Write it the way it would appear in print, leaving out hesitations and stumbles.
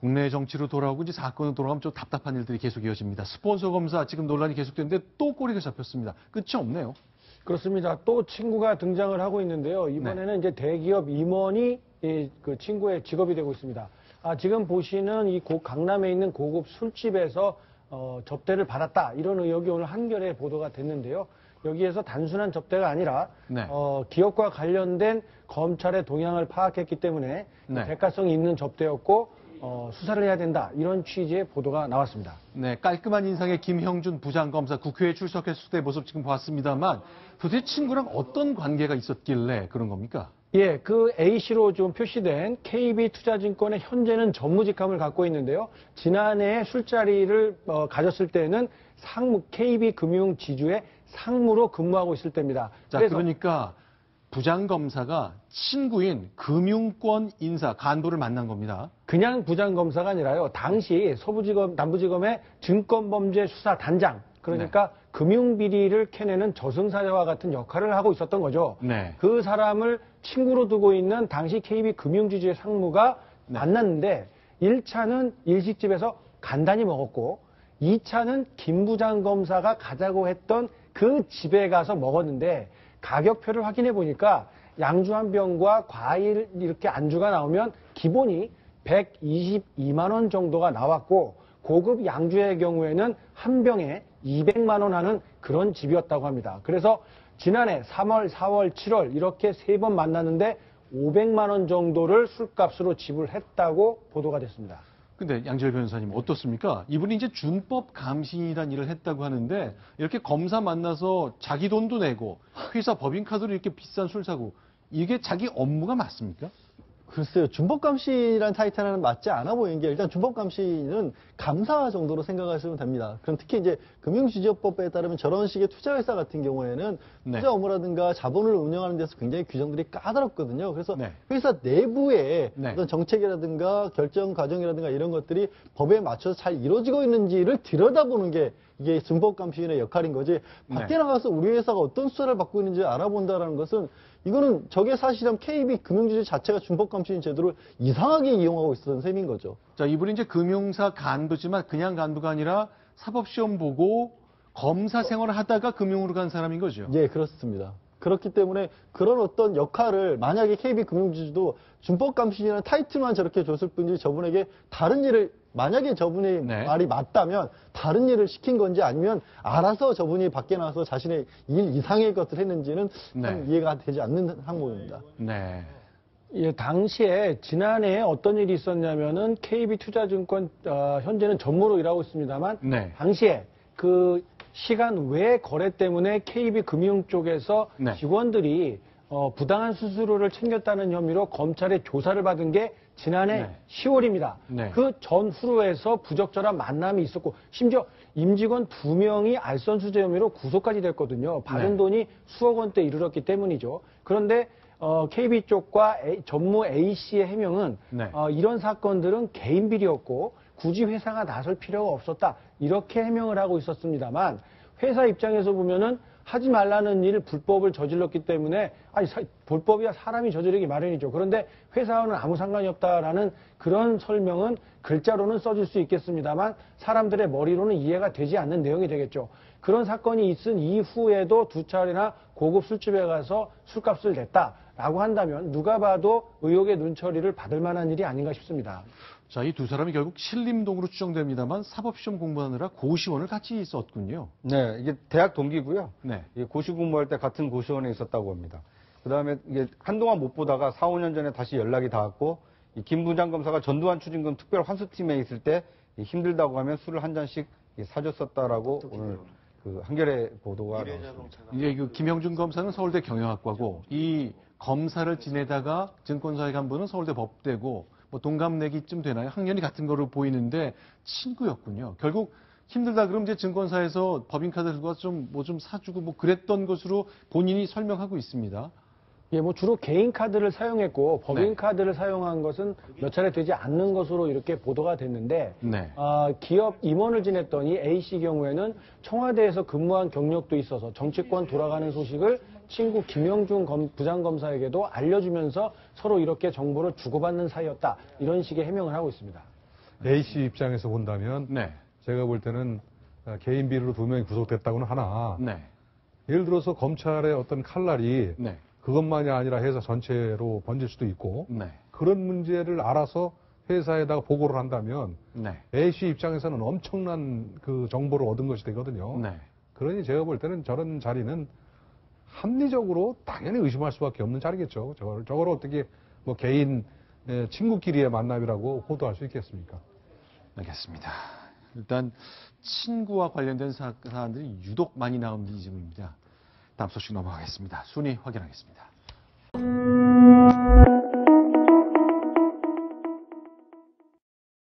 국내 정치로 돌아오고 이제 사건으로 돌아가면 좀 답답한 일들이 계속 이어집니다. 스폰서 검사 지금 논란이 계속되는데 또 꼬리가 잡혔습니다. 끝이 없네요. 그렇습니다. 또 친구가 등장을 하고 있는데요. 이번에는 이제 대기업 임원이 그 친구의 직업이 되고 있습니다. 지금 보시는 이 강남에 있는 고급 술집에서 접대를 받았다. 이런 의혹이 오늘 한겨레에 보도가 됐는데요. 여기에서 단순한 접대가 아니라 기업과 관련된 검찰의 동향을 파악했기 때문에 대가성이 있는 접대였고 수사를 해야 된다. 이런 취지의 보도가 나왔습니다. 네, 깔끔한 인상의 김형준 부장검사 국회에 출석했을 때 모습 지금 보았습니다만 도대체 친구랑 어떤 관계가 있었길래 그런 겁니까? 예, 그 A씨로 좀 표시된 KB투자증권의 현재는 전무직함을 갖고 있는데요. 지난해 술자리를 가졌을 때는 상무, KB금융지주의 상무로 근무하고 있을 때입니다. 자, 그러니까 부장검사가 친구인 금융권 인사, 간부를 만난 겁니다. 그냥 부장검사가 아니라요. 당시 남부지검의 증권범죄수사단장, 그러니까 금융비리를 캐내는 저승사자와 같은 역할을 하고 있었던 거죠. 그 사람을 친구로 두고 있는 당시 KB금융지주의 상무가 만났는데 1차는 일식집에서 간단히 먹었고 2차는 김 부장검사가 가자고 했던 그 집에 가서 먹었는데 가격표를 확인해 보니까 양주 한 병과 과일 이렇게 안주가 나오면 기본이 122만 원 정도가 나왔고 고급 양주의 경우에는 한 병에 200만 원 하는 그런 집이었다고 합니다. 그래서 지난해 3월, 4월, 7월 이렇게 3번 만났는데 500만 원 정도를 술값으로 지불했다고 보도가 됐습니다. 근데 양지열 변호사님 어떻습니까? 이분이 이제 준법 감시인이라는 일을 했다고 하는데 이렇게 검사 만나서 자기 돈도 내고 회사 법인카드로 이렇게 비싼 술 사고 이게 자기 업무가 맞습니까? 글쎄요. 준법감시라는 타이틀은 맞지 않아 보이는 게 일단 준법감시는 감사 정도로 생각하시면 됩니다. 그럼 특히 이제 금융지주법에 따르면 저런 식의 투자회사 같은 경우에는 투자 업무라든가 자본을 운영하는 데서 굉장히 규정들이 까다롭거든요. 그래서 회사 내부에 어떤 정책이라든가 결정 과정이라든가 이런 것들이 법에 맞춰서 잘 이루어지고 있는지를 들여다보는 게 이게 준법감시인의 역할인 거지. 밖에 나가서 우리 회사가 어떤 수사를 받고 있는지 알아본다라는 것은 이거는 저게 사실은 KB금융지주 자체가 준법감시인 제도를 이상하게 이용하고 있었던 셈인 거죠. 자, 이분이 이제 금융사 간부지만 그냥 간부가 아니라 사법시험 보고 검사 생활을 하다가 금융으로 간 사람인 거죠. 예, 그렇습니다. 그렇기 때문에 그런 어떤 역할을 만약에 KB금융지주도 준법감시인이라는 타이틀만 저렇게 줬을 뿐이지 저분에게 다른 일을 만약에 저분의 말이 맞다면 다른 일을 시킨 건지 아니면 알아서 저분이 밖에 나와서 자신의 일 이상의 것을 했는지는 참 이해가 되지 않는 항목입니다. 예, 당시에 지난해 어떤 일이 있었냐면은 KB투자증권 현재는 전무로 일하고 있습니다만 당시에 그 시간 외 거래 때문에 KB금융 쪽에서 직원들이 부당한 수수료를 챙겼다는 혐의로 검찰의 조사를 받은 게 지난해 10월입니다. 그 전후로 해서 부적절한 만남이 있었고 심지어 임직원 2명이 알선수재 혐의로 구속까지 됐거든요. 받은 돈이 수억 원대 이르렀기 때문이죠. 그런데 KB 쪽과 전무 A씨의 해명은 이런 사건들은 개인 비리였고 굳이 회사가 나설 필요가 없었다. 이렇게 해명을 하고 있었습니다만 회사 입장에서 보면은 하지 말라는 일, 불법을 저질렀기 때문에 불법이야 사람이 저지르기 마련이죠. 그런데 회사와는 아무 상관이 없다라는 그런 설명은 글자로는 써질 수 있겠습니다만 사람들의 머리로는 이해가 되지 않는 내용이 되겠죠. 그런 사건이 있은 이후에도 2차례나 고급 술집에 가서 술값을 냈다라고 한다면 누가 봐도 의혹의 눈처리를 받을 만한 일이 아닌가 싶습니다. 자, 이 두 사람이 결국 신림동으로 추정됩니다만 사법시험 공부하느라 고시원을 같이 썼군요. 네, 이게 대학 동기고요. 고시 공부할 때 같은 고시원에 있었다고 합니다. 그 다음에 이게 한동안 못 보다가 4, 5년 전에 다시 연락이 닿았고, 이 김 부장검사가 전두환 추징금 특별 환수팀에 있을 때 힘들다고 하면 술을 한 잔씩 사줬었다라고 오늘 그 한겨레 보도가 나왔습니다. 이게 그 김형준 검사는 서울대 경영학과고, 이 검사를 지내다가 증권사의 간부는 서울대 법대고, 뭐 동갑내기쯤 되나요? 학년이 같은 거로 보이는데 친구였군요. 결국 힘들다 그러면 이제 증권사에서 법인카드 들고 와서 좀 사주고 뭐 그랬던 것으로 본인이 설명하고 있습니다. 예, 뭐 주로 개인 카드를 사용했고 법인 카드를 사용한 것은 몇 차례 되지 않는 것으로 이렇게 보도가 됐는데 기업 임원을 지냈던 이 A씨 경우에는 청와대에서 근무한 경력도 있어서 정치권 돌아가는 소식을 친구 김영준 부장검사에게도 알려주면서 서로 이렇게 정보를 주고받는 사이였다. 이런 식의 해명을 하고 있습니다. A씨 입장에서 본다면 네. 제가 볼 때는 개인 비리로 2명이 구속됐다고는 하나 네. 예를 들어서 검찰의 어떤 칼날이 네. 그것만이 아니라 회사 전체로 번질 수도 있고 네. 그런 문제를 알아서 회사에다가 보고를 한다면 네. A씨 입장에서는 엄청난 그 정보를 얻은 것이 되거든요. 네. 그러니 제가 볼 때는 저런 자리는 합리적으로 당연히 의심할 수밖에 없는 자리겠죠. 저걸 어떻게 뭐 개인 친구끼리의 만남이라고 호도할 수 있겠습니까? 알겠습니다. 일단 친구와 관련된 사안들이 유독 많이 나오는 이 지문입니다. 다음 소식 넘어가겠습니다. 순위 확인하겠습니다.